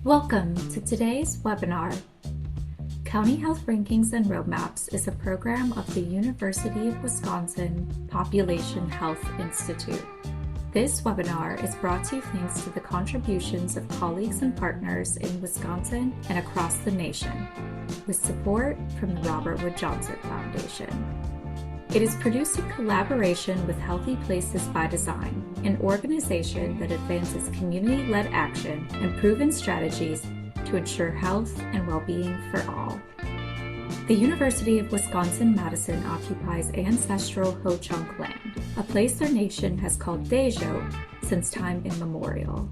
Welcome to today's webinar. County Health Rankings and Roadmaps is a program of the University of Wisconsin Population Health Institute. This webinar is brought to you thanks to the contributions of colleagues and partners in Wisconsin and across the nation, with support from the Robert Wood Johnson Foundation. It is produced in collaboration with Healthy Places by Design, an organization that advances community-led action and proven strategies to ensure health and well-being for all. The University of Wisconsin-Madison occupies ancestral Ho-Chunk land, a place their nation has called Dejo since time immemorial.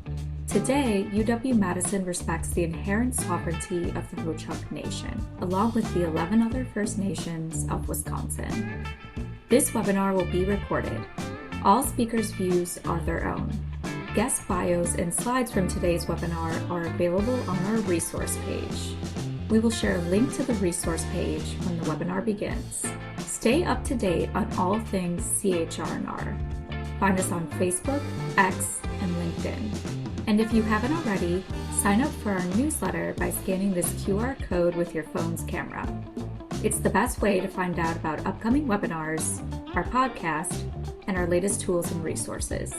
Today, UW-Madison respects the inherent sovereignty of the Ho-Chunk Nation, along with the 11 other First Nations of Wisconsin. This webinar will be recorded. All speakers' views are their own. Guest bios and slides from today's webinar are available on our resource page. We will share a link to the resource page when the webinar begins. Stay up to date on all things CHR&R. Find us on Facebook, X, and LinkedIn. And if you haven't already, sign up for our newsletter by scanning this QR code with your phone's camera. It's the best way to find out about upcoming webinars, our podcast, and our latest tools and resources.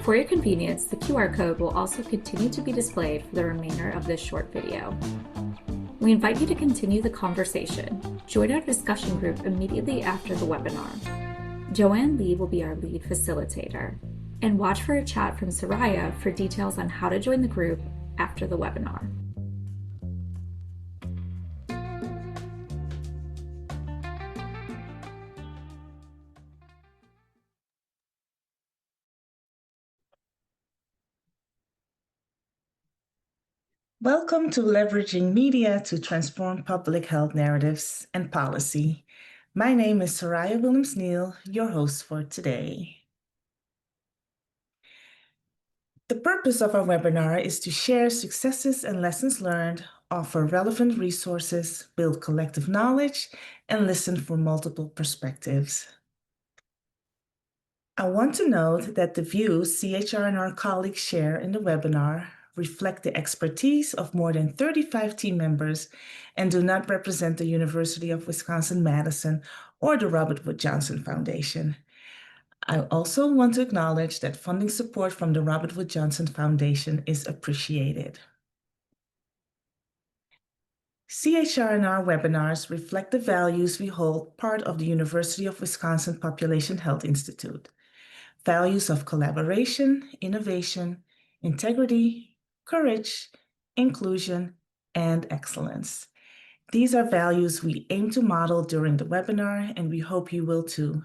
For your convenience, the QR code will also continue to be displayed for the remainder of this short video. We invite you to continue the conversation. Join our discussion group immediately after the webinar. Joanne Lee will be our lead facilitator. And watch for a chat from Soraya for details on how to join the group after the webinar. Welcome to Leveraging Media to Transform Public Health Narratives and Policy. My name is Soraya Williams-Neal, your host for today. The purpose of our webinar is to share successes and lessons learned, offer relevant resources, build collective knowledge, and listen for multiple perspectives. I want to note that the views CHR and our colleagues share in the webinar reflect the expertise of more than 35 team members and do not represent the University of Wisconsin-Madison or the Robert Wood Johnson Foundation. I also want to acknowledge that funding support from the Robert Wood Johnson Foundation is appreciated. CHR and our webinars reflect the values we hold part of the University of Wisconsin Population Health Institute. Values of collaboration, innovation, integrity, courage, inclusion, and excellence. These are values we aim to model during the webinar, and we hope you will too.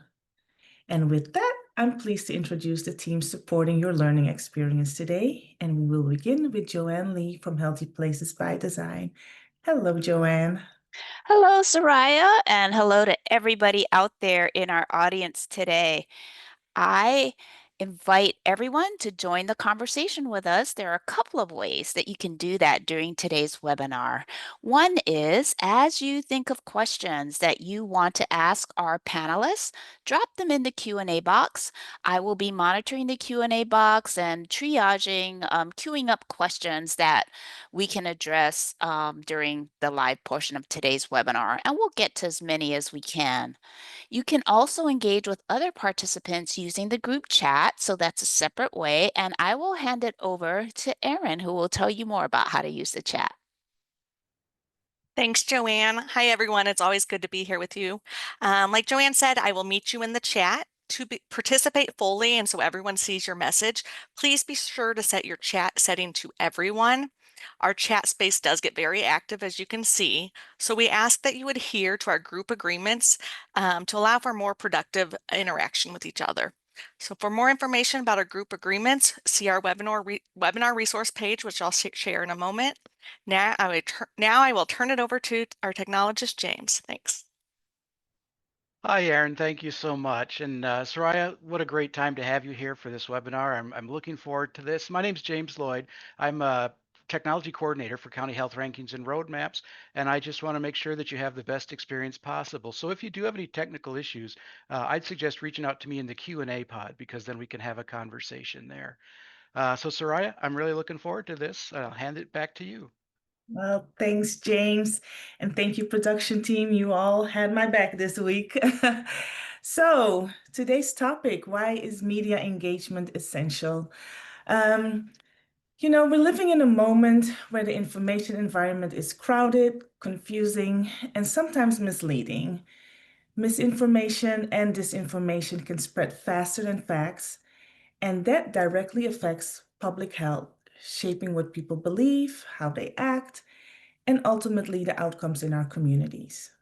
And with that, I'm pleased to introduce the team supporting your learning experience today, and we will begin with Joanne Lee from Healthy Places by Design. Hello, Joanne. Hello, Soraya, and hello to everybody out there in our audience today. I invite everyone to join the conversation with us. There are a couple of ways that you can do that during today's webinar. One is, as you think of questions that you want to ask our panelists, drop them in the Q&A box. I will be monitoring the Q&A box and triaging, queuing up questions that we can address during the live portion of today's webinar, and we'll get to as many as we can. You can also engage with other participants using the group chat, so that's a separate way, and I will hand it over to Erin, who will tell you more about how to use the chat. Thanks, Joanne. Hi, everyone. It's always good to be here with you. Like Joanne said, I will meet you in the chat. To participate fully and so everyone sees your message, please be sure to set your chat setting to everyone. Our chat space does get very active, as you can see, so we ask that you adhere to our group agreements to allow for more productive interaction with each other. So for more information about our group agreements, see our webinar resource page, which I'll share in a moment. Now I will turn it over to our technologist, James. Thanks. Hi, Aaron. Thank you so much. And Soraya, what a great time to have you here for this webinar. I'm looking forward to this. My name is James Lloyd. I'm a technology coordinator for County Health Rankings and Roadmaps, and I just want to make sure that you have the best experience possible. So if you do have any technical issues, I'd suggest reaching out to me in the Q&A pod, because then we can have a conversation there. So Soraya, I'm really looking forward to this. I'll hand it back to you. Well, thanks, James. And thank you, production team. You all had my back this week. So, today's topic, why is media engagement essential? We're living in a moment where the information environment is crowded, confusing, and sometimes misleading. Misinformation and disinformation can spread faster than facts, and that directly affects public health, shaping what people believe, how they act, and ultimately the outcomes in our communities.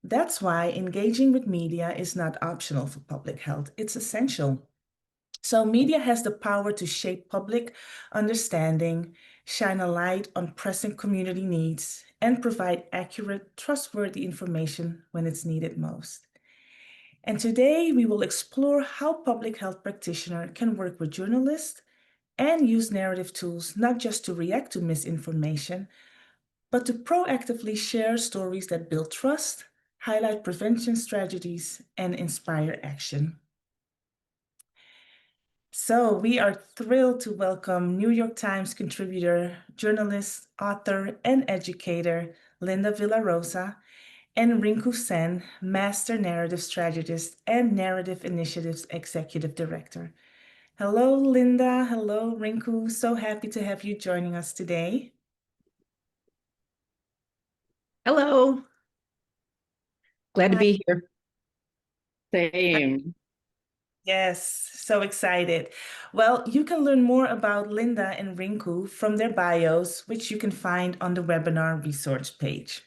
That's why engaging with media is not optional for public health, it's essential. So, media has the power to shape public understanding, shine a light on pressing community needs, and provide accurate, trustworthy information when it's needed most. And today we will explore how public health practitioners can work with journalists and use narrative tools not just to react to misinformation, but to proactively share stories that build trust, highlight prevention strategies, and inspire action. So, we are thrilled to welcome New York Times contributor, journalist, author, and educator Linda Villarosa and Rinku Sen, Master Narrative Strategist and Narrative Initiatives Executive Director. Hello, Linda. Hello, Rinku. So happy to have you joining us today. Hello. Glad to Hi. be here. Same. Yes, so excited. Well, you can learn more about Linda and Rinku from their bios, which you can find on the webinar resource page.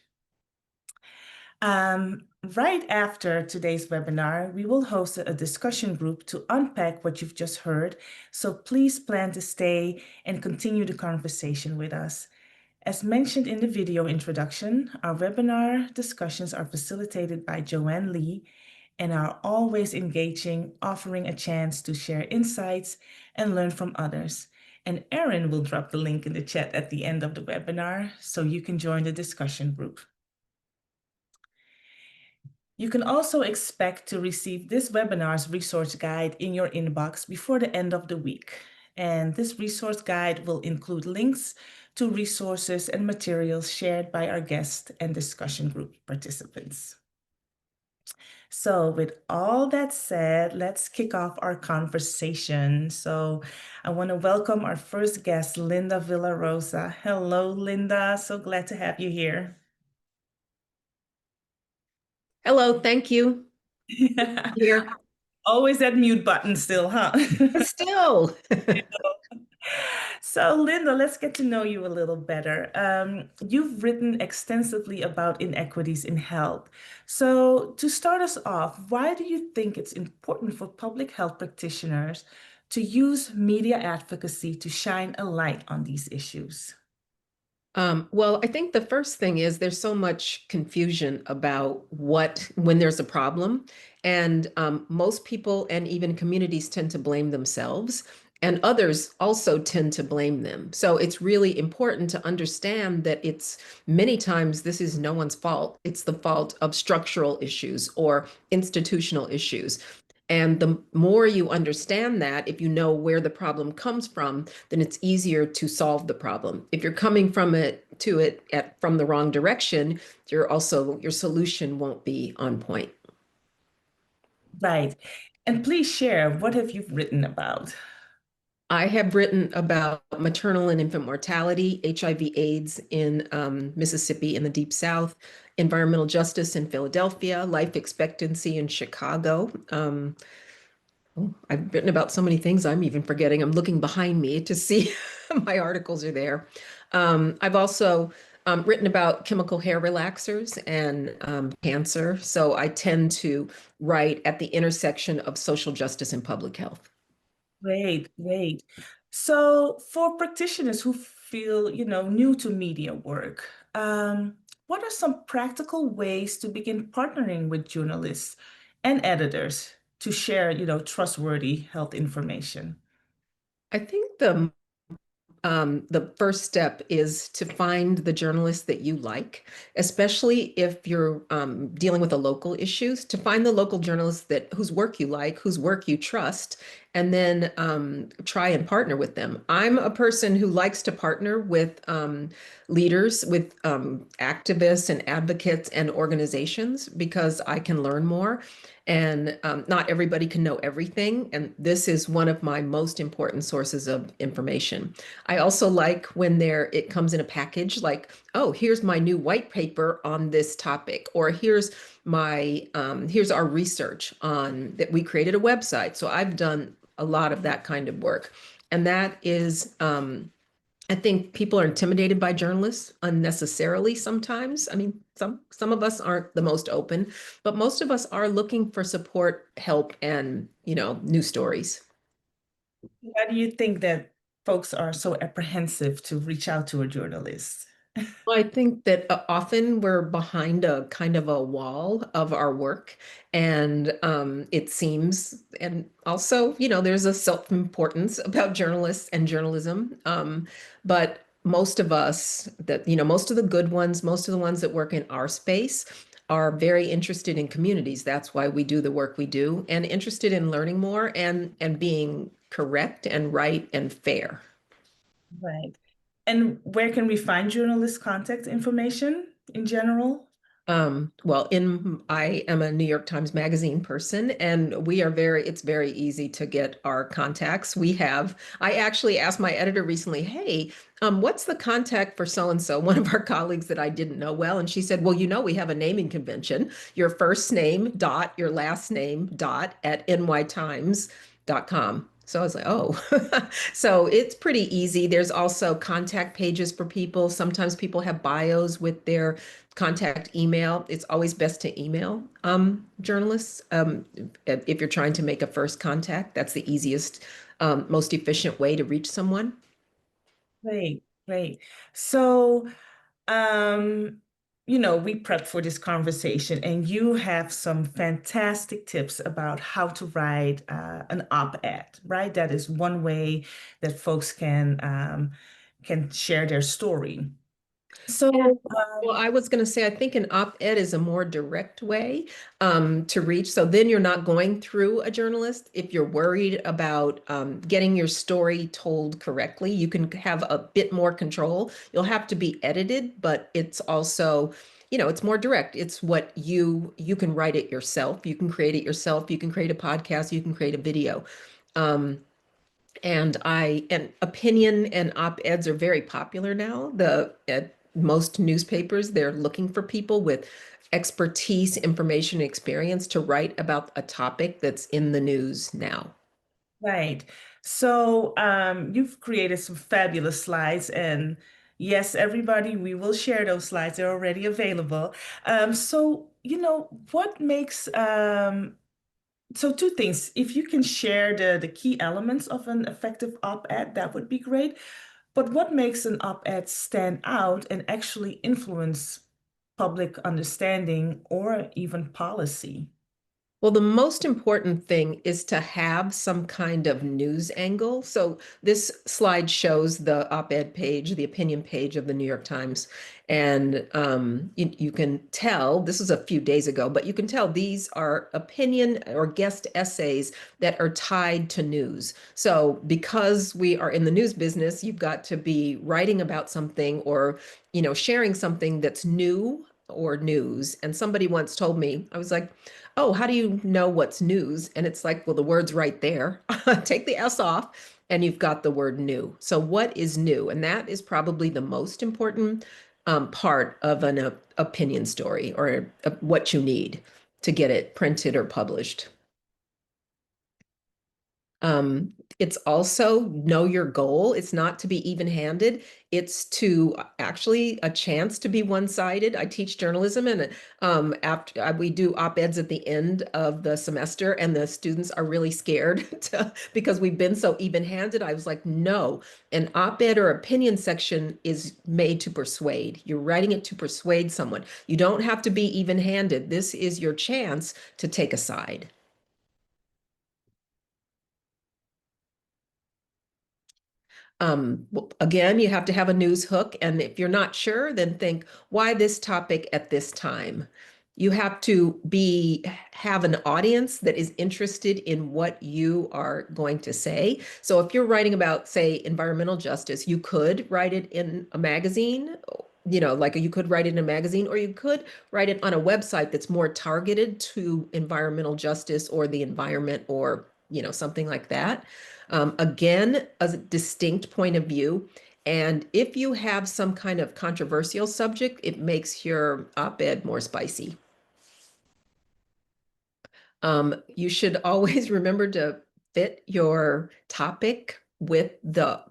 Right after today's webinar, we will host a discussion group to unpack what you've just heard. So please plan to stay and continue the conversation with us. As mentioned in the video introduction, our webinar discussions are facilitated by Joanne Lee and are always engaging, offering a chance to share insights and learn from others. And Erin will drop the link in the chat at the end of the webinar so you can join the discussion group. You can also expect to receive this webinar's resource guide in your inbox before the end of the week. And this resource guide will include links to resources and materials shared by our guests and discussion group participants. So with all that said, let's kick off our conversation. So I want to welcome our first guest, Linda Villarosa. Hello, Linda. So glad to have you here. Hello, thank you. Here. Always that mute button still, huh? Still. So, Linda, let's get to know you a little better. You've written extensively about inequities in health. So, to start us off, why do you think it's important for public health practitioners to use media advocacy to shine a light on these issues? Well, I think the first thing is there's so much confusion about when there's a problem, and most people and even communities tend to blame themselves, and others also tend to blame them. So it's really important to understand that it's many times this is no one's fault. It's the fault of structural issues or institutional issues. And the more you understand that, if you know where the problem comes from, then it's easier to solve the problem. If you're coming from from the wrong direction, your solution won't be on point. Right. And please share, what have you written about? I have written about maternal and infant mortality, HIV/AIDS in Mississippi in the Deep South, environmental justice in Philadelphia, life expectancy in Chicago. I've written about so many things I'm even forgetting. I'm looking behind me to see my articles are there. I've also written about chemical hair relaxers and cancer. So I tend to write at the intersection of social justice and public health. Great, great. So for practitioners who feel, new to media work, what are some practical ways to begin partnering with journalists and editors to share, trustworthy health information? I think the first step is to find the journalists that you like, especially if you're dealing with a local issues, to find the local journalists whose work you like, whose work you trust, and then try and partner with them. I'm a person who likes to partner with leaders, with activists and advocates and organizations because I can learn more. And not everybody can know everything. And this is one of my most important sources of information. I also like when it comes in a package, like, oh, here's my new white paper on this topic, or here's our research on that. We created a website. So I've done a lot of that kind of work. And that is, I think people are intimidated by journalists unnecessarily sometimes. I mean, some of us aren't the most open, but most of us are looking for support, help, and, new stories. Why do you think that folks are so apprehensive to reach out to a journalist? Well, I think that often we're behind a kind of a wall of our work, and it seems, and also, there's a self-importance about journalists and journalism. But most of us most of the good ones, most of the ones that work in our space are very interested in communities. That's why we do the work we do, and interested in learning more and being correct and right and fair. Right. And where can we find journalist contact information in general? Well, I am a New York Times Magazine person, and it's very easy to get our contacts. I actually asked my editor recently, hey, what's the contact for so-and-so, one of our colleagues that I didn't know well. And she said, well, we have a naming convention, your first name dot, your last name dot at nytimes.com. So I was like, oh, so it's pretty easy. There's also contact pages for people. Sometimes people have bios with their contact email. It's always best to email journalists if you're trying to make a first contact. That's the easiest, most efficient way to reach someone. Great, great. So, um, we prepped for this conversation, and you have some fantastic tips about how to write an op-ed, right? That is one way that folks can share their story. So, Well, I was going to say, I think an op-ed is a more direct way to reach. So then you're not going through a journalist. If you're worried about getting your story told correctly, you can have a bit more control. You'll have to be edited, but it's also, it's more direct. It's what you can write it yourself. You can create it yourself. You can create a podcast. You can create a video. Um, and opinion and op-eds are very popular now. At most newspapers, they're looking for people with expertise, information, experience to write about a topic that's in the news now. right. So, you've created some fabulous slides, and yes, everybody, we will share those slides. They're already available. So, what makes so two things. If you can share the key elements of an effective op-ed, that would be great. But what makes an op-ed stand out and actually influence public understanding or even policy? Well, the most important thing is to have some kind of news angle. So this slide shows the op-ed page, the opinion page of the New York Times. And you can tell, this was a few days ago, but you can tell these are opinion or guest essays that are tied to news. So because we are in the news business, you've got to be writing about something or, sharing something that's new or news. And somebody once told me, I was like, oh, how do you know what's news? And it's like, well, the word's right there. Take the S off and you've got the word new. So what is new? And that is probably the most important part of an opinion story or what you need to get it printed or published. It's also know your goal. It's not to be even-handed. It's to actually a chance to be one-sided. I teach journalism, and after we do op-eds at the end of the semester, and the students are really scared because we've been so even-handed. I was like, no, an op-ed or opinion section is made to persuade. You're writing it to persuade someone. You don't have to be even-handed. This is your chance to take a side. Well, again, you have to have a news hook. And if you're not sure, then think, why this topic at this time? You have to have an audience that is interested in what you are going to say. So if you're writing about, say, environmental justice, you could write it in a magazine, like you could write it in a magazine, or you could write it on a website that's more targeted to environmental justice or the environment, or something like that. Again, a distinct point of view. And if you have some kind of controversial subject, it makes your op-ed more spicy. You should always remember to fit your topic with the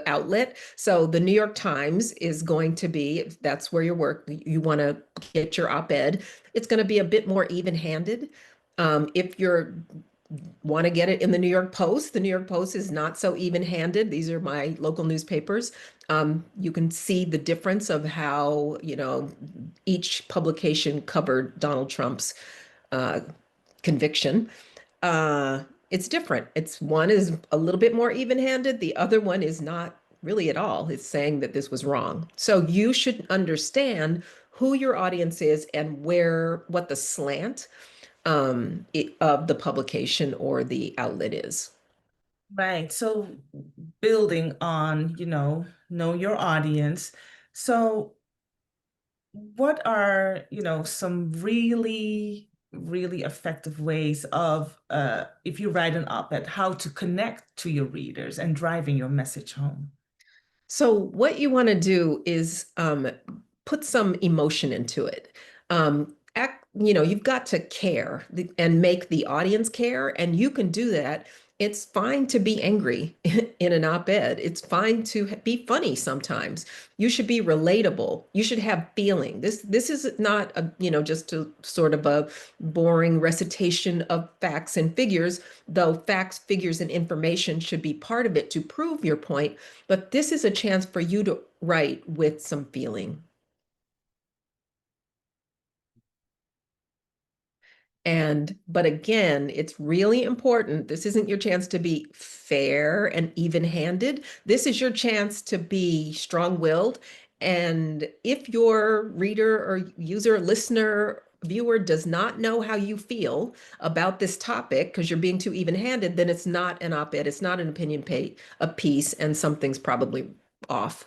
outlet. So the New York Times is going to be, if that's where you want to get your op-ed, it's going to be a bit more even-handed. If you want to get it in the New York Post is not so even-handed. These are my local newspapers. You can see the difference of how, each publication covered Donald Trump's conviction. It's different. One is a little bit more even-handed. The other one is not really at all. It's saying that this was wrong. So you should understand who your audience is and what the slant of the publication or the outlet is. Right. So building on, know your audience. So what are, some really, really effective ways of, if you write an op-ed, how to connect to your readers and driving your message home? So what you want to do is put some emotion into it. You've got to care and make the audience care, and you can do that. It's fine to be angry in an op-ed. It's fine to be funny sometimes. You should be relatable. You should have feeling. This is not just a sort of a boring recitation of facts and figures, though facts, figures, and information should be part of it to prove your point. But this is a chance for you to write with some feeling. But again, it's really important. This isn't your chance to be fair and even-handed. This is your chance to be strong-willed. And if your reader or user, listener, viewer does not know how you feel about this topic because you're being too even-handed, then it's not an op-ed, it's not an opinion piece, and something's probably off.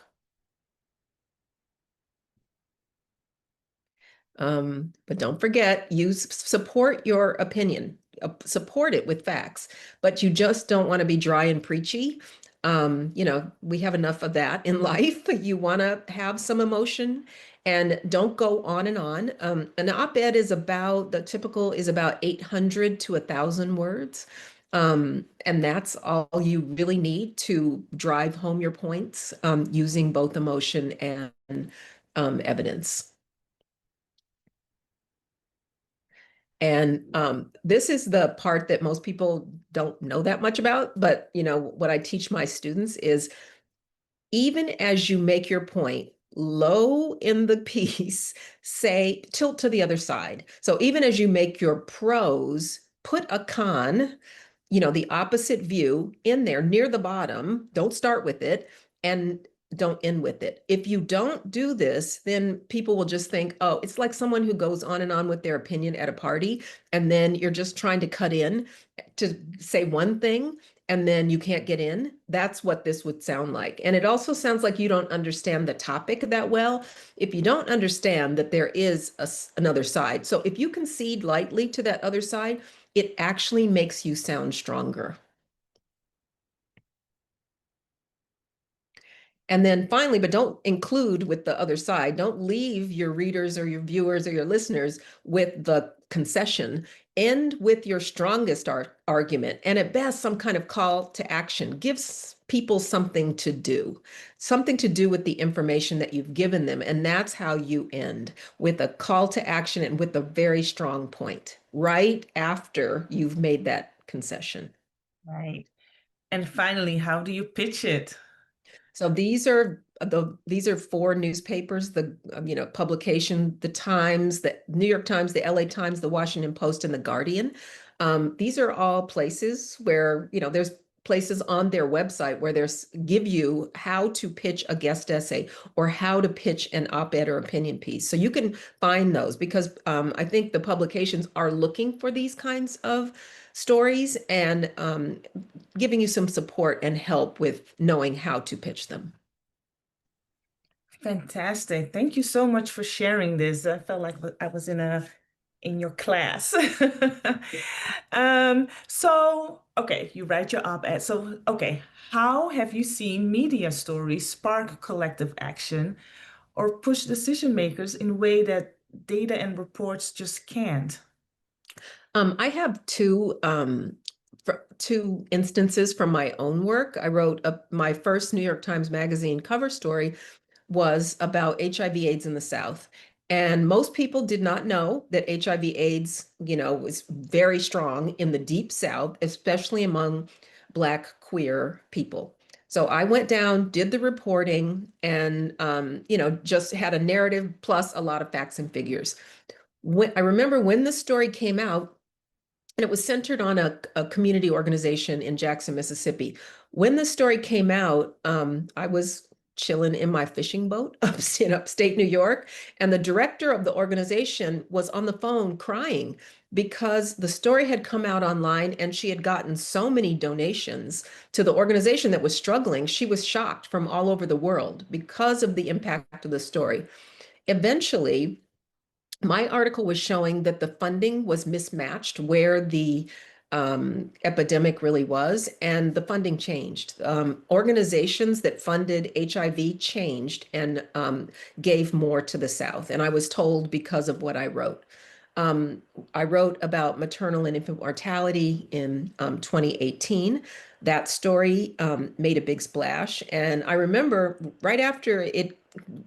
But don't forget, support your opinion, support it with facts, but you just don't want to be dry and preachy. We have enough of that in life. You want to have some emotion and don't go on and on. An op-ed the typical is about 800 to 1,000 words. And that's all you really need to drive home your points, using both emotion and evidence. And this is the part that most people don't know that much about. But, what I teach my students is even as you make your point, low in the piece, say, tilt to the other side. So even as you make your pros, put a con, the opposite view in there near the bottom. Don't start with it and don't end with it. If you don't do this, then people will just think, oh, it's like someone who goes on and on with their opinion at a party, and then you're just trying to cut in to say one thing, and then you can't get in. That's what this would sound like. And it also sounds like you don't understand the topic that well. If you don't understand that there is another side. So if you concede lightly to that other side, it actually makes you sound stronger. And then finally, but don't include with the other side. Don't leave your readers or your viewers or your listeners with the concession. End with your strongest argument, and at best, some kind of call to action. Gives people something to do with the information that you've given them. And that's how you end, with a call to action and with a very strong point right after you've made that concession. Right. And finally, how do you pitch it? So these are 4 newspapers, the publication, the Times, the New York Times, the LA Times, the Washington Post, and the Guardian. These are all places where there's places on their website where there's give you how to pitch a guest essay or how to pitch an op-ed or opinion piece. So you can find those because I think the publications are looking for these kinds of stories and giving you some support and help with knowing how to pitch them. Fantastic. Thank you so much for sharing this. I felt like I was in your class. So, okay, you write your op-ed. So, okay, how have you seen media stories spark collective action or push decision makers in a way that data and reports just can't? I have two instances from my own work. I wrote my first New York Times Magazine cover story was about HIV/AIDS in the South. And most people did not know that HIV/AIDS, was very strong in the Deep South, especially among Black queer people. So I went down, did the reporting, and just had a narrative plus a lot of facts and figures. I remember when the story came out, and it was centered on a community organization in Jackson, Mississippi. When the story came out, I was chilling in my fishing boat in upstate New York, and the director of the organization was on the phone crying because the story had come out online and she had gotten so many donations to the organization that was struggling. She was shocked from all over the world because of the impact of the story. Eventually, my article was showing that the funding was mismatched where the epidemic really was, and the funding changed. Organizations that funded HIV changed and gave more to the South. And I was told because of what I wrote. I wrote about maternal and infant mortality in 2018. That story made a big splash. And I remember right after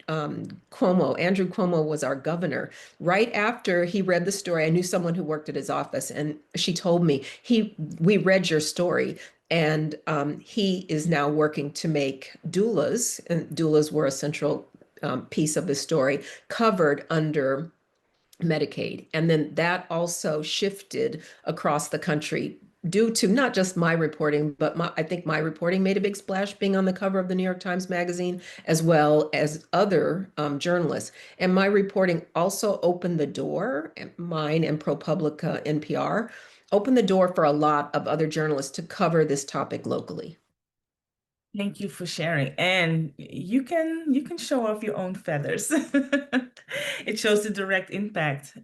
Andrew Cuomo was our governor. Right after he read the story, I knew someone who worked at his office, and she told me, we read your story, and he is now working to make doulas, and doulas were a central piece of the story, covered under Medicaid. And then that also shifted across the country due to not just my reporting, but I think my reporting made a big splash being on the cover of the New York Times Magazine, as well as other journalists. And my reporting also opened the door, mine and ProPublica NPR, opened the door for a lot of other journalists to cover this topic locally. Thank you for sharing. And you can show off your own feathers. It shows the direct impact.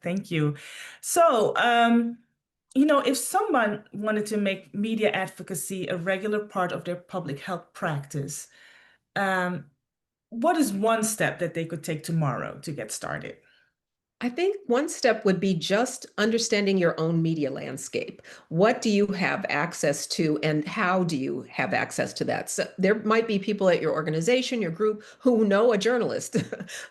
Thank you. So, if someone wanted to make media advocacy a regular part of their public health practice, what is one step that they could take tomorrow to get started? I think one step would be just understanding your own media landscape. What do you have access to, and how do you have access to that? So there might be people at your organization, your group, who know a journalist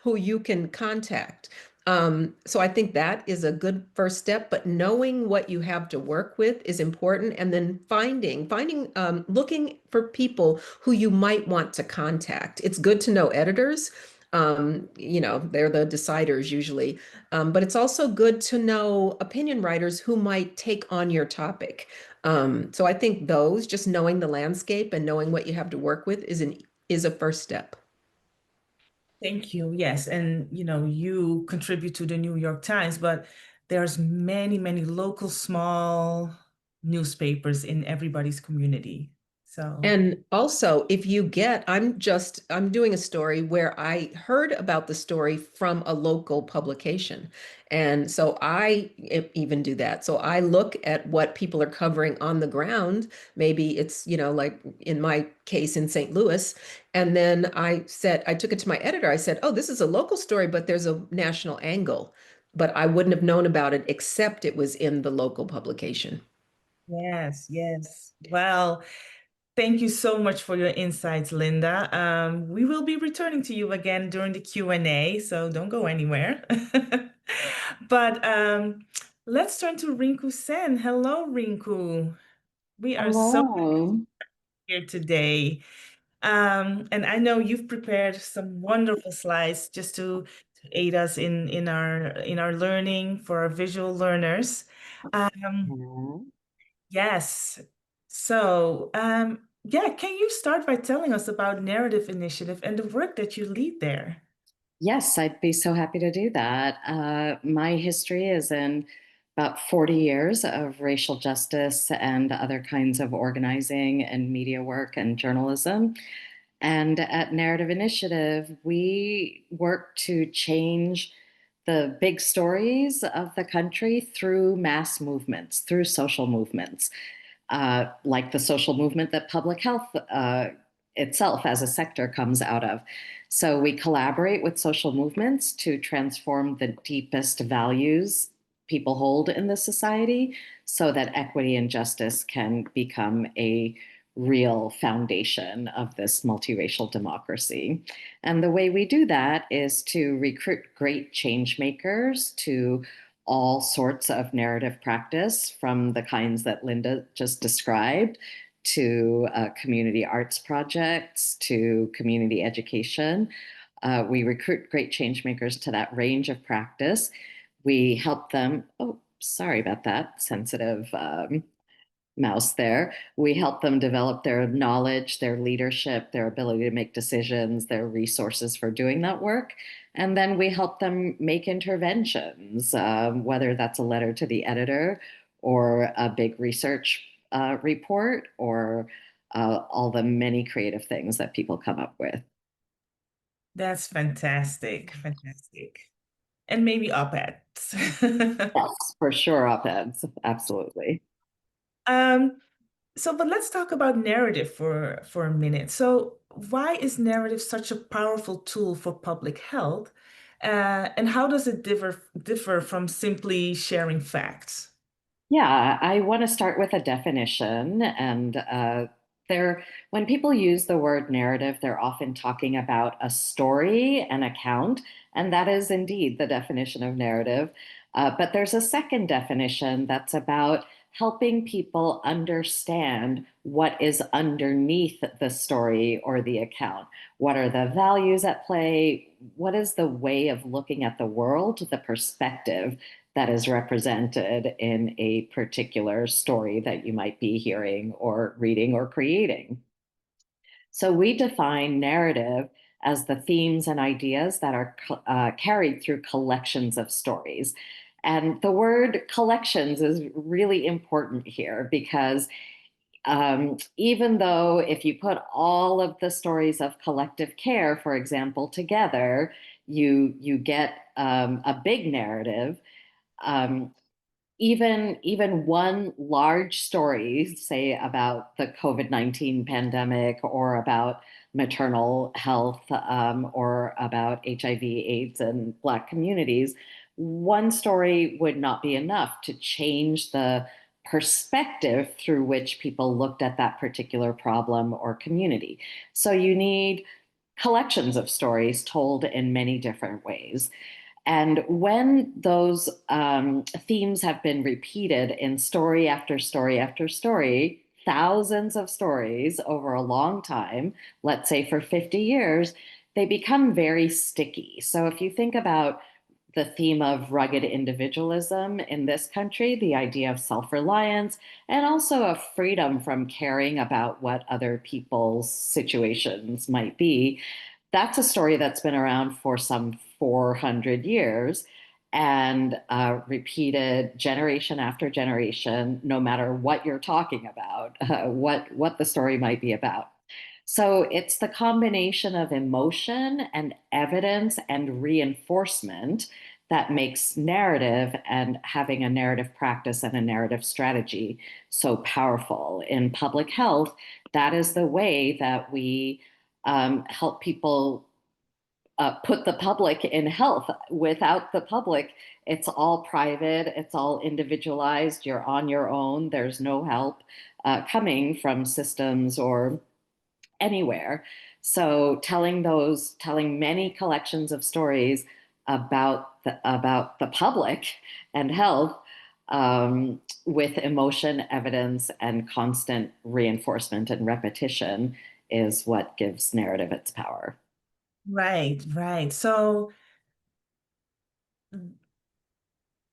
who you can contact. So I think that is a good first step, but knowing what you have to work with is important. And then looking for people who you might want to contact. It's good to know editors. They're the deciders usually. But it's also good to know opinion writers who might take on your topic. So I think just knowing the landscape and knowing what you have to work with is a first step. Thank you. Yes, and you contribute to the New York Times, but there's many, many local small newspapers in everybody's community. So, And also, I'm doing a story where I heard about the story from a local publication. And so I even do that. So I look at what people are covering on the ground. Maybe it's, like in my case in St. Louis. And then I took it to my editor. I said, oh, this is a local story, but there's a national angle. But I wouldn't have known about it except it was in the local publication. yes, yes. Well, thank you so much for your insights, Linda. We will be returning to you again during the Q&A, so don't go anywhere. But let's turn to Rinku Sen. Hello, Rinku. We are so Hello. here today. And I know you've prepared some wonderful slides just to aid us in our learning for our visual learners. Mhm. Yes. So, yeah, can you start by telling us about Narrative Initiative and the work that you lead there? Yes, I'd be so happy to do that. My history is in about 40 years of racial justice and other kinds of organizing and media work and journalism. And at Narrative Initiative, we work to change the big stories of the country through mass movements, through social movements, like the social movement that public health itself as a sector comes out of. So we collaborate with social movements to transform the deepest values people hold in the society so that equity and justice can become a real foundation of this multiracial democracy. And the way we do that is to recruit great change makers to all sorts of narrative practice, from the kinds that Linda just described to community arts projects to community education. We recruit great change makers to that range of practice. We help them, oh, sorry about that, sensitive mouse there. We help them develop their knowledge, their leadership, their ability to make decisions, their resources for doing that work. And then we help them make interventions, whether that's a letter to the editor or a big research report or all the many creative things that people come up with. That's fantastic, fantastic. And maybe op-eds. Yes, for sure, op-eds, absolutely. But let's talk about narrative for a minute. So why is narrative such a powerful tool for public health? And how does it differ from simply sharing facts? Yeah, I want to start with a definition. And when people use the word narrative, they're often talking about a story, an account, and that is indeed the definition of narrative. But there's a second definition that's about helping people understand what is underneath the story or the account. What are the values at play? What is the way of looking at the world, the perspective that is represented in a particular story that you might be hearing or reading or creating? So we define narrative as the themes and ideas that are carried through collections of stories. And the word collections is really important here because even though if you put all of the stories of collective care, for example, together, you get a big narrative. Um, even one large story, say about the COVID-19 pandemic or about maternal health or about HIV/AIDS and Black communities, one story would not be enough to change the perspective through which people looked at that particular problem or community. So you need collections of stories told in many different ways. And when those themes have been repeated in story after story after story, thousands of stories over a long time, let's say for 50 years, they become very sticky. So if you think about the theme of rugged individualism in this country, the idea of self-reliance, and also of freedom from caring about what other people's situations might be, that's a story that's been around for some 400 years and repeated generation after generation, no matter what you're talking about, what the story might be about. So it's the combination of emotion and evidence and reinforcement that makes narrative and having a narrative practice and a narrative strategy so powerful. In public health, that is the way that we help people put the public in health. Without the public, it's all private, it's all individualized, you're on your own, there's no help coming from systems or anywhere. So telling many collections of stories about the public and health with emotion, evidence, and constant reinforcement and repetition is what gives narrative its power. Right, right. So,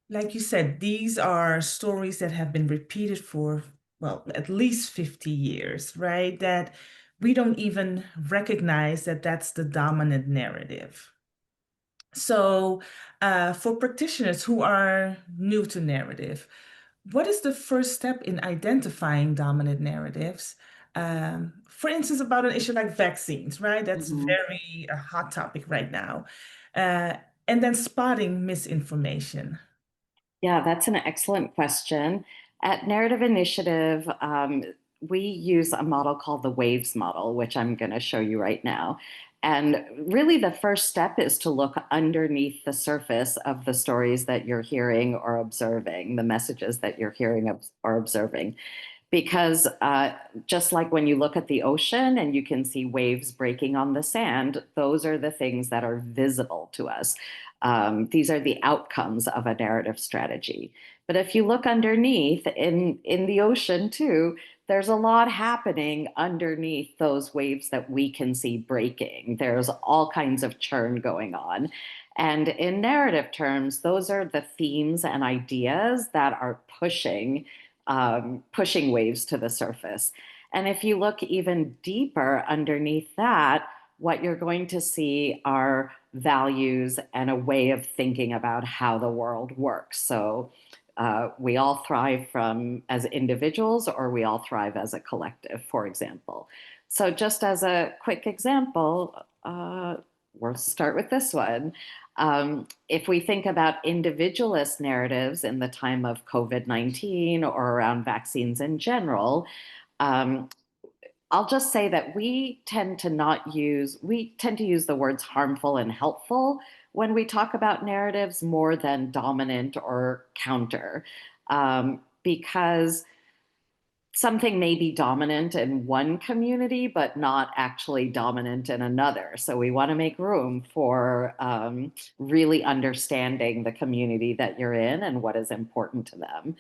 like you said, these are stories that have been repeated for well, at least 50 years, right? That we don't even recognize that that's the dominant narrative. So, for practitioners who are new to narrative, what is the first step in identifying dominant narratives? For instance, about an issue like vaccines, right? That's very a hot topic right now. Uh, and then spotting misinformation. Yeah, that's an excellent question. At Narrative Initiative, we use a model called the WAVES model, which I'm going to show you right now. And really, the first step is to look underneath the surface of the stories that you're hearing or observing, the messages that you're hearing or observing. Because just like when you look at the ocean and you can see waves breaking on the sand, those are the things that are visible to us. These are the outcomes of a narrative strategy. But if you look underneath in the ocean too, there's a lot happening underneath those waves that we can see breaking. There's all kinds of churn going on. And in narrative terms, those are the themes and ideas that are pushing waves to the surface. And if you look even deeper underneath that, what you're going to see are values and a way of thinking about how the world works. So we all thrive as individuals, or we all thrive as a collective, for example. So just as a quick example, we'll start with this one. If we think about individualist narratives in the time of COVID-19 or around vaccines in general, I'll just say that we tend to use the words harmful and helpful when we talk about narratives more than dominant or counter, because something may be dominant in one community, but not actually dominant in another. So we want to make room for really understanding the community that you're in and what is important to them.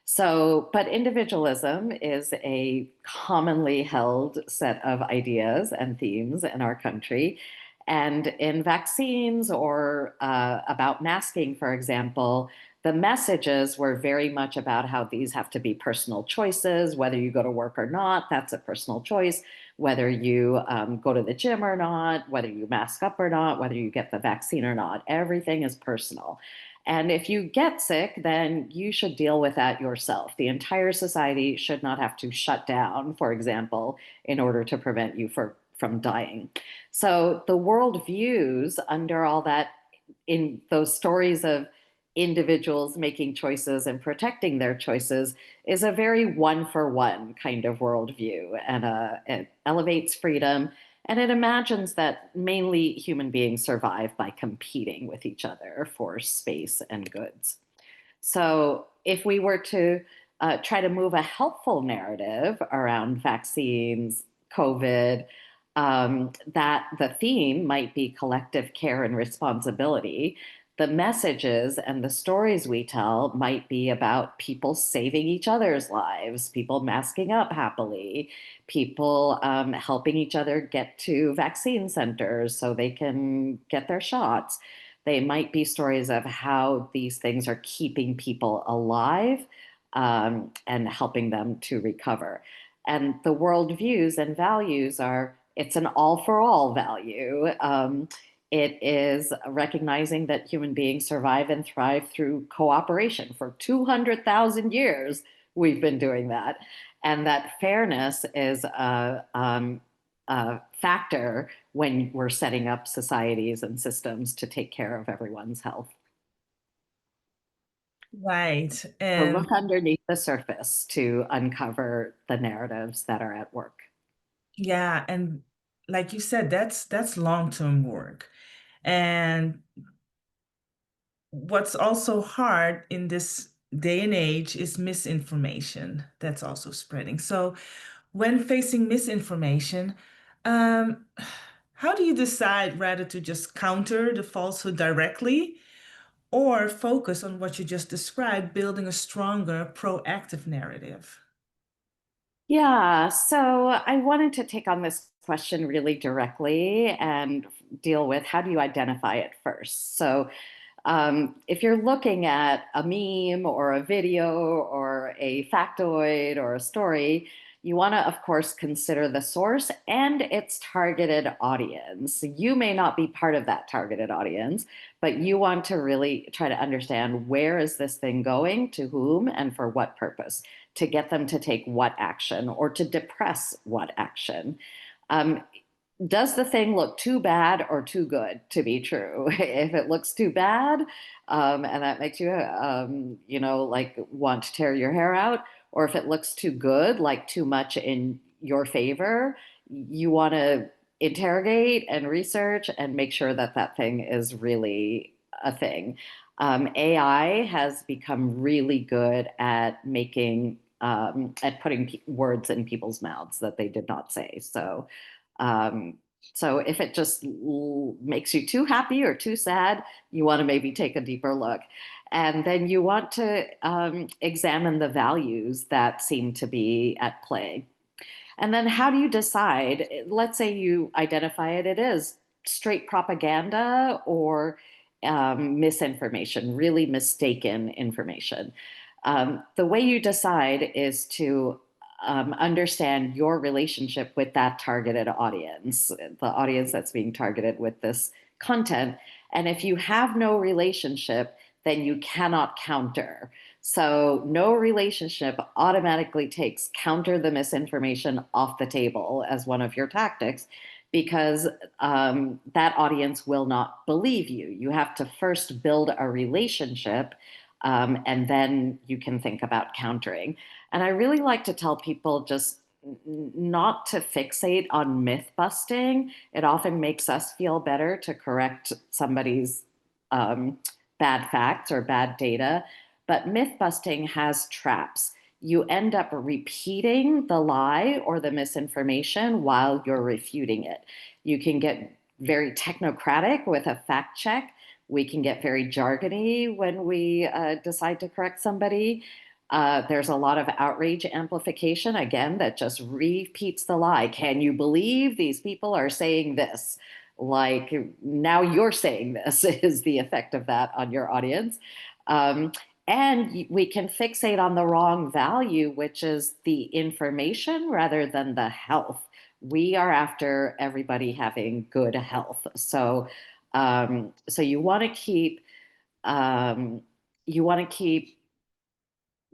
So, but individualism is a commonly held set of ideas and themes in our country. And in vaccines or about masking, for example, the messages were very much about how these have to be personal choices, whether you go to work or not, that's a personal choice, whether you go to the gym or not, whether you mask up or not, whether you get the vaccine or not, everything is personal. And if you get sick, then you should deal with that yourself. The entire society should not have to shut down, for example, in order to prevent you from dying. So the worldviews under all that, in those stories of individuals making choices and protecting their choices, is a very one-for-one kind of worldview, and it elevates freedom, and it imagines that mainly human beings survive by competing with each other for space and goods. So if we were to try to move a helpful narrative around vaccines, COVID, that the theme might be collective care and responsibility. The messages and the stories we tell might be about people saving each other's lives, people masking up happily, people helping each other get to vaccine centers so they can get their shots. They might be stories of how these things are keeping people alive and helping them to recover. And the worldviews and values it's an all for all value. It is recognizing that human beings survive and thrive through cooperation. For 200,000 years, we've been doing that. And that fairness is a factor when we're setting up societies and systems to take care of everyone's health. Right. So And look underneath the surface to uncover the narratives that are at work. yeah, and like you said, that's long-term work. And what's also hard in this day and age is misinformation that's also spreading. So when facing misinformation, um, how do you decide whether to just counter the falsehood directly or focus on what you just described, building a stronger, proactive narrative? Yeah, so I wanted to take on this question really directly and deal with how do you identify it first? So If you're looking at a meme or a video or a factoid or a story, you want to, of course, consider the source and its targeted audience. You may not be part of that targeted audience, but you want to really try to understand, where is this thing going, to whom, and for what purpose, to get them to take what action or to depress what action. Does the thing look too bad or too good to be true? If it looks too bad, and that makes you, like want to tear your hair out, or if it looks too good, like too much in your favor, you want to interrogate and research and make sure that that thing is really a thing. AI has become really good at at putting words in people's mouths that they did not say. So if it just makes you too happy or too sad, you want to maybe take a deeper look. And then you want to examine the values that seem to be at play. And then how do you decide? Let's say you identify it is straight propaganda or misinformation, really mistaken information. The way you decide is to understand your relationship with that targeted audience, the audience that's being targeted with this content. And if you have no relationship, then you cannot counter. So no relationship automatically takes counter the misinformation off the table as one of your tactics, because that audience will not believe you. You have to first build a relationship, and then you can think about countering. And I really like to tell people just not to fixate on myth busting. It often makes us feel better to correct somebody's bad facts or bad data. But myth busting has traps. You end up repeating the lie or the misinformation while you're refuting it. You can get very technocratic with a fact check. We can get very jargony when we decide to correct somebody. There's a lot of outrage amplification, again, that just repeats the lie. Can you believe these people are saying this? Like, now you're saying this is the effect of that on your audience. And we can fixate on the wrong value, which is the information rather than the health. We are after everybody having good health. So you want to keep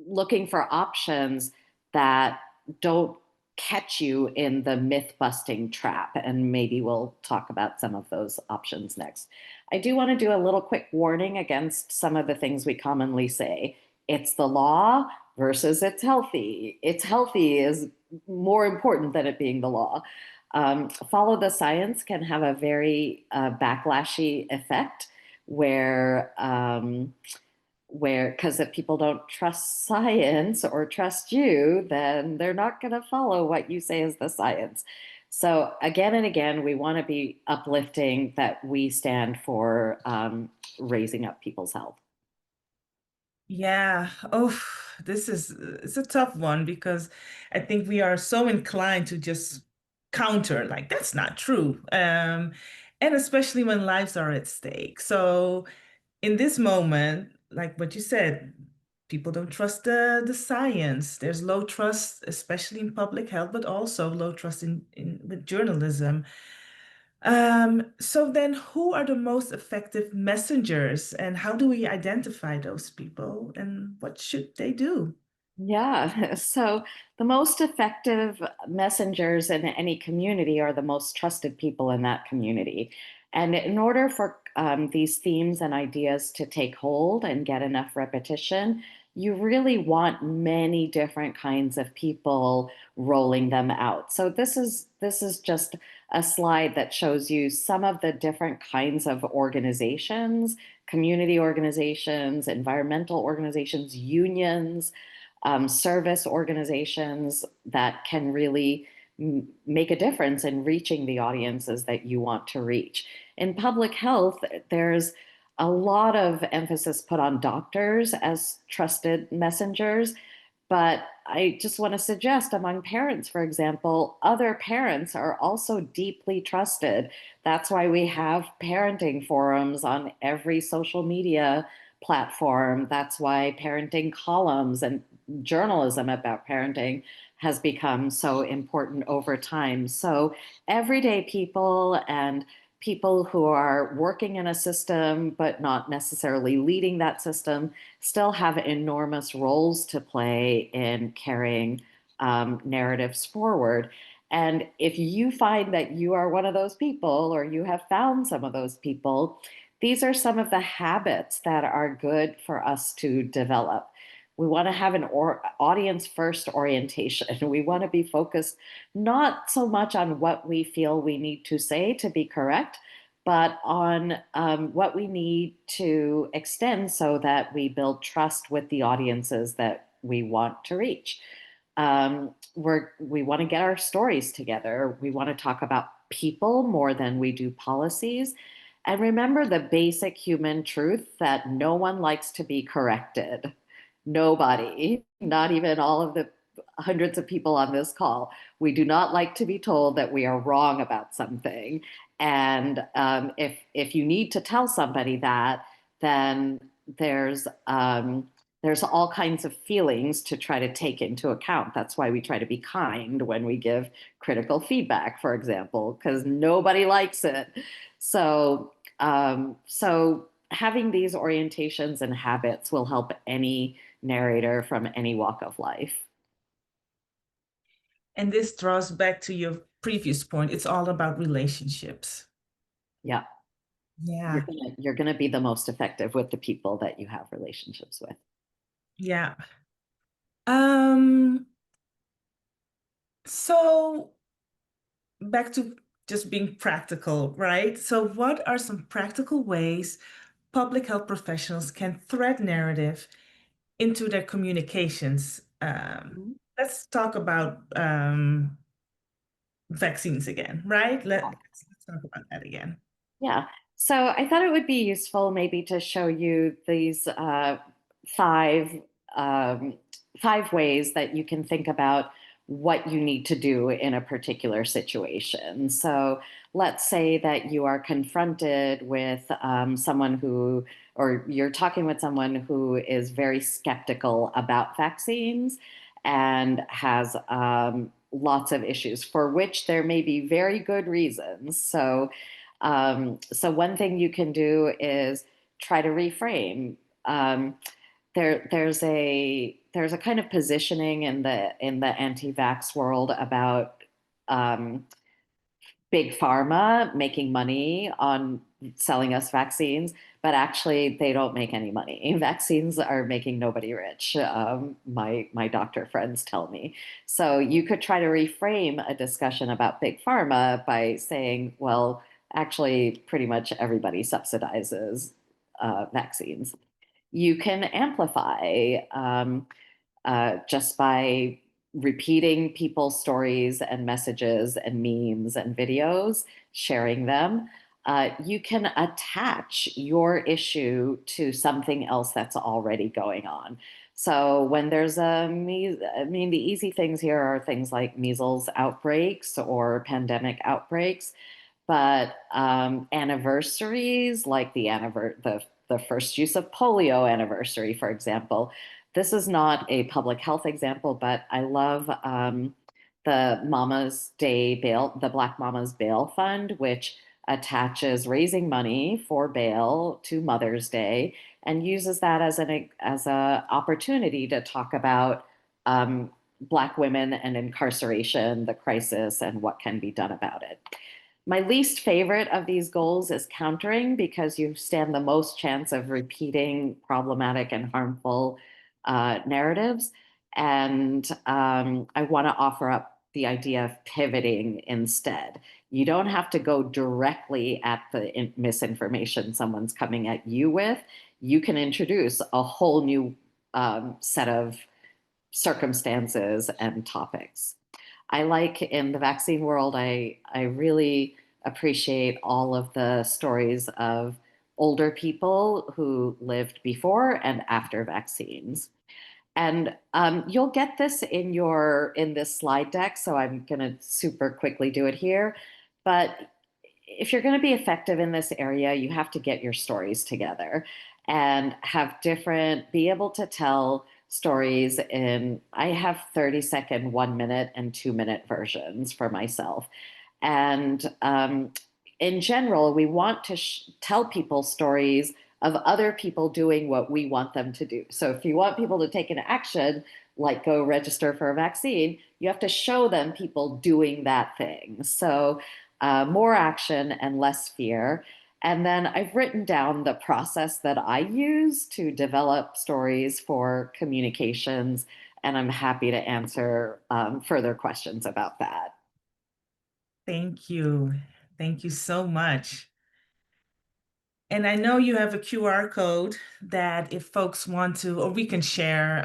looking for options that don't catch you in the myth busting trap. And maybe we'll talk about some of those options next. I do want to do a little quick warning against some of the things we commonly say. It's the law versus it's healthy. It's healthy is more important than it being the law. Follow the science can have a very backlashy effect where because if people don't trust science or trust you, then they're not going to follow what you say is the science. So again and again, we want to be uplifting that we stand for raising up people's health. Yeah. Oh, it's a tough one, because I think we are so inclined to just counter, like, that's not true. And especially when lives are at stake. So in this moment, like what you said, people don't trust the science. There's low trust, especially in public health, but also low trust in with journalism. So then who are the most effective messengers, and how do we identify those people, and what should they do? Yeah, so the most effective messengers in any community are the most trusted people in that community. And in order for these themes and ideas to take hold and get enough repetition, you really want many different kinds of people rolling them out. So this is just a slide that shows you some of the different kinds of organizations, community organizations, environmental organizations, unions, service organizations that can really make a difference in reaching the audiences that you want to reach. In public health, there's a lot of emphasis put on doctors as trusted messengers, But I just want to suggest among parents, for example, other parents are also deeply trusted. That's why we have parenting forums on every social media platform. That's why parenting columns and journalism about parenting has become so important over time. So, everyday people and people who are working in a system but not necessarily leading that system still have enormous roles to play in carrying narratives forward. And if you find that you are one of those people, or you have found some of those people, these are some of the habits that are good for us to develop. We want to have an audience first orientation. We want to be focused not so much on what we feel we need to say to be correct, but on what we need to extend so that we build trust with the audiences that we want to reach. We want to get our stories together. We want to talk about people more than we do policies. And remember the basic human truth that no one likes to be corrected. Nobody, not even all of the hundreds of people on this call. We do not like to be told that we are wrong about something. And if you need to tell somebody that, then there's all kinds of feelings to try to take into account. That's why we try to be kind when we give critical feedback, for example, because nobody likes it. So having these orientations and habits will help any narrator from any walk of life. And this draws back to your previous point. It's all about relationships. Yeah. Yeah. You're gonna be the most effective with the people that you have relationships with. Yeah. So back to just being practical, right? So what are some practical ways public health professionals can thread narrative into their communications? Let's talk about vaccines again, right? Let's talk about that again. Yeah. So I thought it would be useful maybe to show you these five five ways that you can think about what you need to do in a particular situation. So let's say that you are confronted with someone who, or you're talking with someone who is very skeptical about vaccines and has lots of issues for which there may be very good reasons. So one thing you can do is try to reframe. There's a kind of positioning in the anti-vax world about big pharma making money on selling us vaccines, but actually they don't make any money. Vaccines are making nobody rich. My doctor friends tell me. So you could try to reframe a discussion about big pharma by saying, well, actually, pretty much everybody subsidizes vaccines. You can amplify just by repeating people's stories and messages and memes and videos, sharing them. You can attach your issue to something else that's already going on. So when there's the easy things here are things like measles outbreaks or pandemic outbreaks. But anniversaries, like the first use of polio anniversary, for example, this is not a public health example, but I love the Mama's Day bail, the Black Mama's Bail Fund, which attaches raising money for bail to Mother's Day and uses that as an opportunity to talk about Black women and incarceration, the crisis, and what can be done about it. My least favorite of these goals is countering, because you stand the most chance of repeating problematic and harmful narratives. And I want to offer up the idea of pivoting instead. You don't have to go directly at the misinformation someone's coming at you with. You can introduce a whole new set of circumstances and topics. I like in the vaccine world, I really appreciate all of the stories of older people who lived before and after vaccines. And you'll get this in this slide deck, so I'm going to super quickly do it here. But if you're going to be effective in this area, you have to get your stories together and be able to tell stories I have 30-second, 1 minute, and 2 minute versions for myself. And in general, we want to tell people stories of other people doing what we want them to do. So if you want people to take an action, like go register for a vaccine, you have to show them people doing that thing. So more action and less fear. And then I've written down the process that I use to develop stories for communications, and I'm happy to answer further questions about that. Thank you. Thank you so much. And I know you have a QR code that if folks want to, or we can share.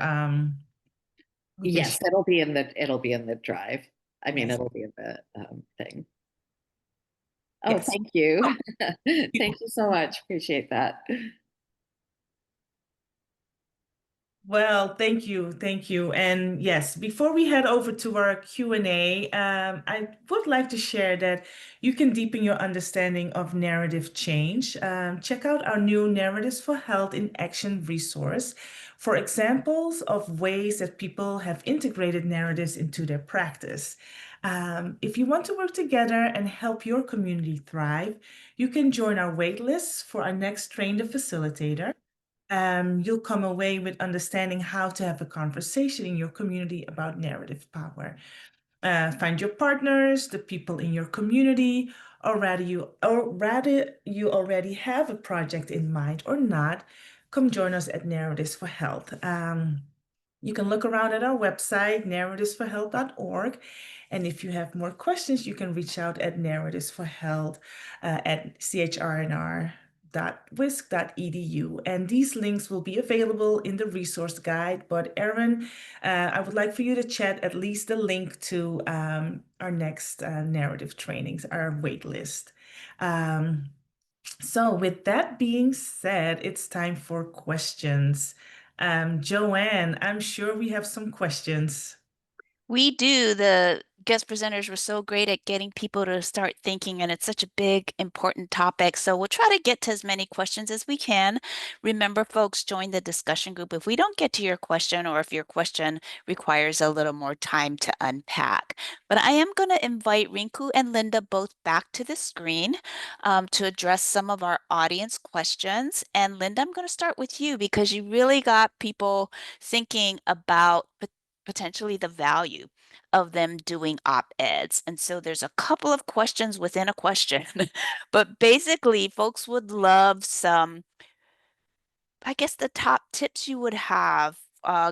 Yes, it'll be in the drive. I mean, Yes. it'll be in the thing. Oh, Yes. thank you. Thank you so much. Appreciate that. Well, thank you. Thank you. And yes, before we head over to our Q&A, I would like to share that you can deepen your understanding of narrative change. Check out our new Narratives for Health in Action resource for examples of ways that people have integrated narratives into their practice. If you want to work together and help your community thrive, you can join our waitlist for our next Train the Facilitator. You'll come away with understanding how to have a conversation in your community about narrative power. Find your partners, the people in your community, or rather you already have a project in mind or not. Come join us at Narratives for Health. You can look around at our website, narrativesforhealth.org. And if you have more questions, you can reach out at narrativesforhealth at chrnr.wisc.edu. And these links will be available in the resource guide. But Erin, I would like for you to chat at least the link to our next narrative trainings, our wait list. So with that being said, it's time for questions. Joanne, I'm sure we have some questions. We do. The guest presenters were so great at getting people to start thinking, and it's such a big, important topic. So we'll try to get to as many questions as we can. Remember, folks, join the discussion group if we don't get to your question or if your question requires a little more time to unpack. But I am going to invite Rinku and Linda both back to the screen to address some of our audience questions. And Linda, I'm going to start with you because you really got people thinking about potentially the value of them doing op-eds. And so there's a couple of questions within a question, but basically folks would love some, I guess, the top tips you would have,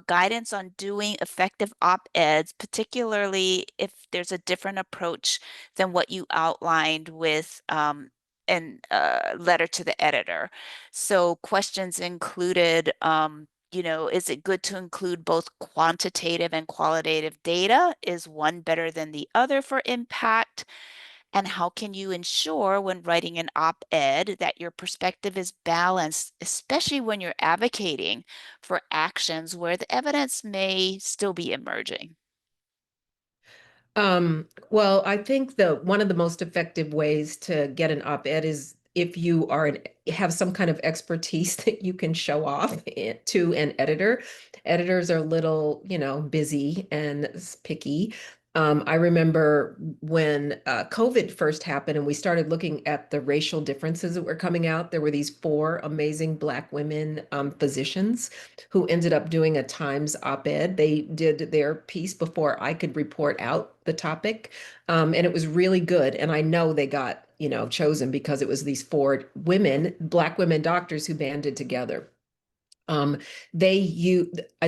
guidance on doing effective op-eds, particularly if there's a different approach than what you outlined with an letter to the editor. So questions included, is it good to include both quantitative and qualitative data? Is one better than the other for impact? And how can you ensure when writing an op-ed that your perspective is balanced, especially when you're advocating for actions where the evidence may still be emerging? Well, I think one of the most effective ways to get an op-ed is if you have some kind of expertise that you can show off to an editor. Editors are a little, busy and picky. I remember when COVID first happened and we started looking at the racial differences that were coming out. There were these 4 amazing Black women physicians who ended up doing a Times op-ed. They did their piece before I could report out the topic. And it was really good. And I know they got, chosen because it was these 4 women, Black women doctors who banded together. I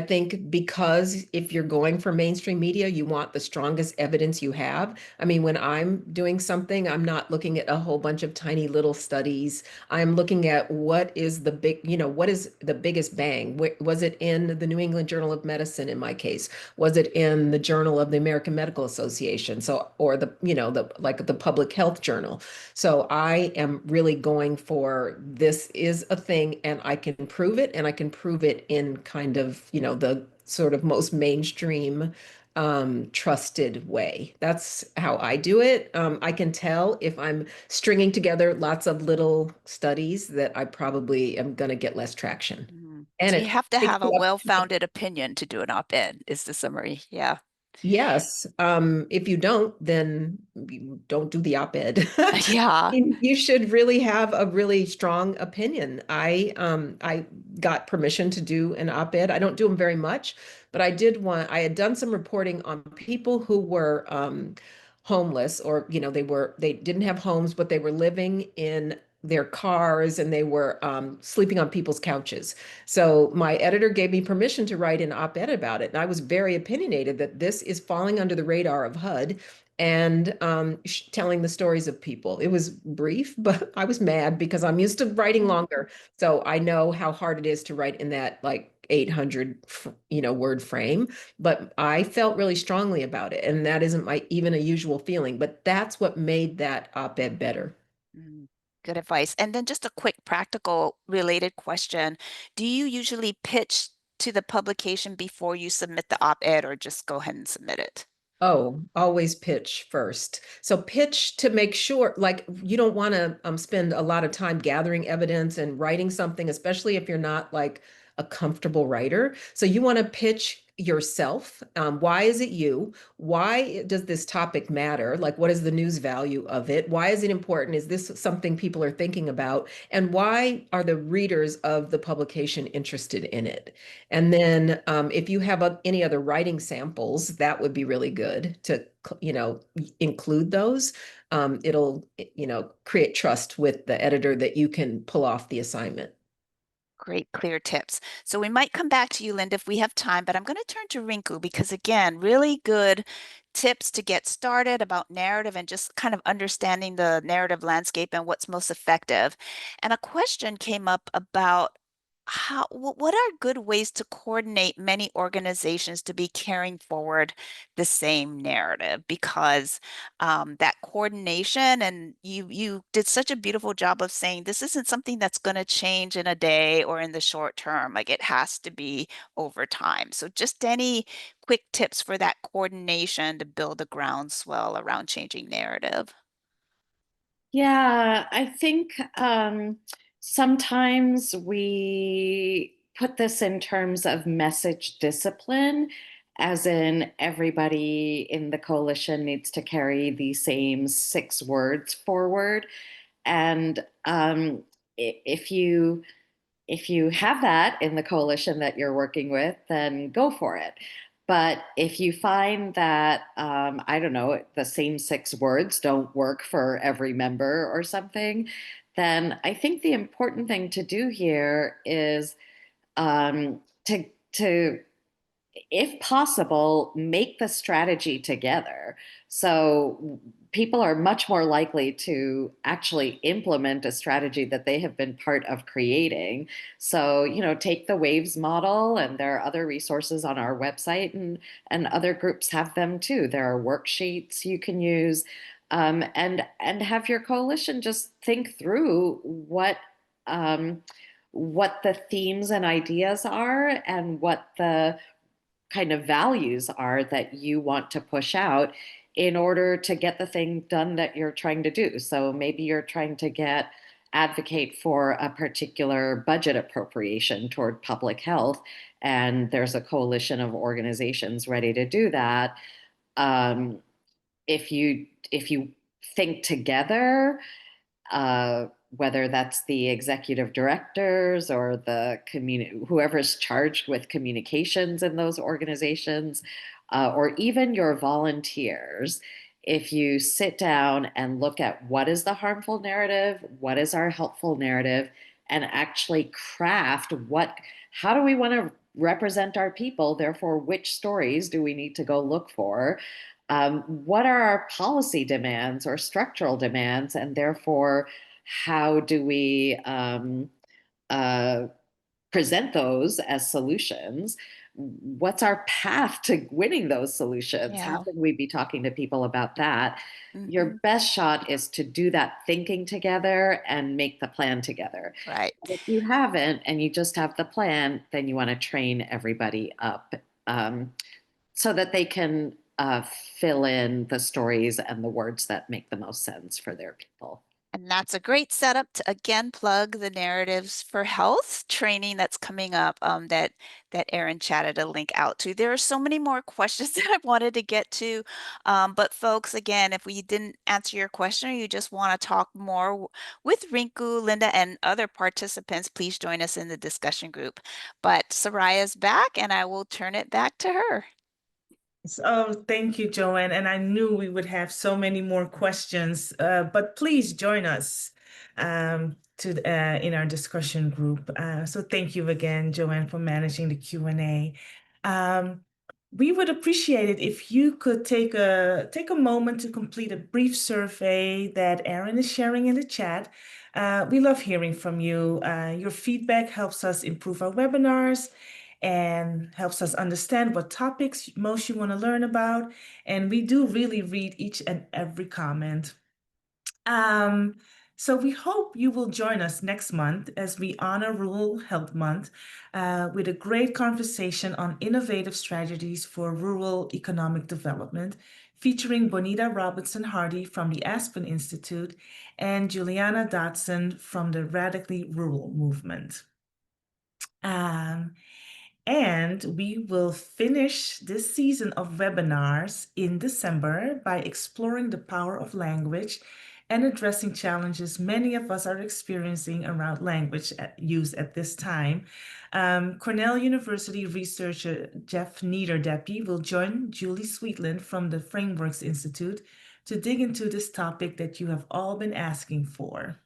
think because if you're going for mainstream media, you want the strongest evidence you have. I mean, when I'm doing something, I'm not looking at a whole bunch of tiny little studies. I'm looking at what is the biggest bang? Was it in the New England Journal of Medicine in my case? Was it in the Journal of the American Medical Association? So, or the Public Health Journal. So I am really going for this is a thing and I can prove it and I can improve it in kind of, the sort of most mainstream, trusted way. That's how I do it. I can tell if I'm stringing together lots of little studies that I probably am going to get less traction. And So you it have to takes have a you up. well-founded opinion to do an op-ed, is the summary. Yeah. Yes. If you don't, then you don't do the op-ed. Yeah. You should really have a really strong opinion. I got permission to do an op-ed. I don't do them very much, but I did one. I had done some reporting on people who were homeless, or they didn't have homes, but they were living in their cars, and they were sleeping on people's couches. So my editor gave me permission to write an op-ed about it. And I was very opinionated that this is falling under the radar of HUD, and telling the stories of people. It was brief, but I was mad because I'm used to writing longer. So I know how hard it is to write in that like 800 word frame, but I felt really strongly about it. And that isn't even a usual feeling, but that's what made that op-ed better. Good advice. And then just a quick practical related question. Do you usually pitch to the publication before you submit the op-ed, or just go ahead and submit it? Oh, always pitch first. So pitch to make sure, like, you don't want to spend a lot of time gathering evidence and writing something, especially if you're not like a comfortable writer. So you want to pitch yourself. Why is it you? Why does this topic matter? Like, what is the news value of it? Why is it important? Is this something people are thinking about? And why are the readers of the publication interested in it? And then if you have any other writing samples, that would be really good to, include those. It'll, create trust with the editor that you can pull off the assignment. Great, clear tips. So we might come back to you, Linda, if we have time, but I'm going to turn to Rinku because, again, really good tips to get started about narrative and just kind of understanding the narrative landscape and what's most effective. And a question came up about what are good ways to coordinate many organizations to be carrying forward the same narrative? Because that coordination, and you did such a beautiful job of saying this isn't something that's going to change in a day or in the short term. Like, it has to be over time. So just any quick tips for that coordination to build a groundswell around changing narrative. Yeah, I think sometimes we put this in terms of message discipline, as in everybody in the coalition needs to carry the same 6 words forward. And if you have that in the coalition that you're working with, then go for it. But if you find that, I don't know, the same 6 words don't work for every member or something, then I think the important thing to do here is to if possible, make the strategy together. So people are much more likely to actually implement a strategy that they have been part of creating. So, take the WAVES model, and there are other resources on our website, and other groups have them too. There are worksheets you can use, and have your coalition just think through what the themes and ideas are, and what the kind of values are that you want to push out in order to get the thing done that you're trying to do. So maybe you're trying to advocate for a particular budget appropriation toward public health, and there's a coalition of organizations ready to do that. Um, if you think together, whether that's the executive directors or the whoever's charged with communications in those organizations, or even your volunteers, if you sit down and look at what is the harmful narrative, what is our helpful narrative, and actually craft how do we want to represent our people? Therefore, which stories do we need to go look for? What are our policy demands or structural demands? And therefore, how do we present those as solutions? what's our path to winning those solutions? How Yeah. can we be talking to people about that? Your best shot is to do that thinking together and make the plan together. Right. If you haven't and you just have the plan, then you want to train everybody up so that they can fill in the stories and the words that make the most sense for their people. And that's a great setup to again plug the Narratives for Health training that's coming up that Erin chatted a link out to. There are so many more questions that I wanted to get to, but folks, again, if we didn't answer your question or you just want to talk more with Rinku, Linda, and other participants, please join us in the discussion group. But Soraya's back, and I will turn it back to her. Oh, thank you, Joanne. And I knew we would have so many more questions, but please join us in our discussion group. So thank you again, Joanne, for managing the Q&A. We would appreciate it if you could take a moment to complete a brief survey that Erin is sharing in the chat. We love hearing from you. Your feedback helps us improve our webinars and helps us understand what topics most you want to learn about. And we do really read each and every comment. So we hope you will join us next month as we honor Rural Health Month with a great conversation on innovative strategies for rural economic development, featuring Bonita Robinson Hardy from the Aspen Institute and Juliana Dodson from the Radically Rural Movement. And we will finish this season of webinars in December by exploring the power of language and addressing challenges many of us are experiencing around language use at this time. Cornell University researcher Jeff Niederdeppy will join Julie Sweetland from the Frameworks Institute to dig into this topic that you have all been asking for.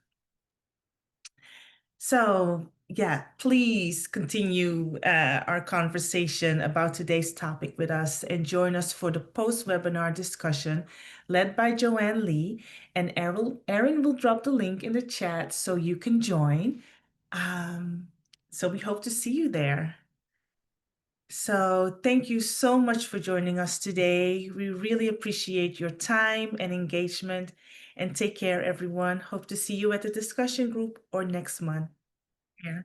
So, yeah, please continue our conversation about today's topic with us and join us for the post-webinar discussion led by Joanne Lee. And Erin will drop the link in the chat so you can join. So we hope to see you there. So thank you so much for joining us today. We really appreciate your time and engagement. And take care, everyone. Hope to see you at the discussion group or next month. Yeah.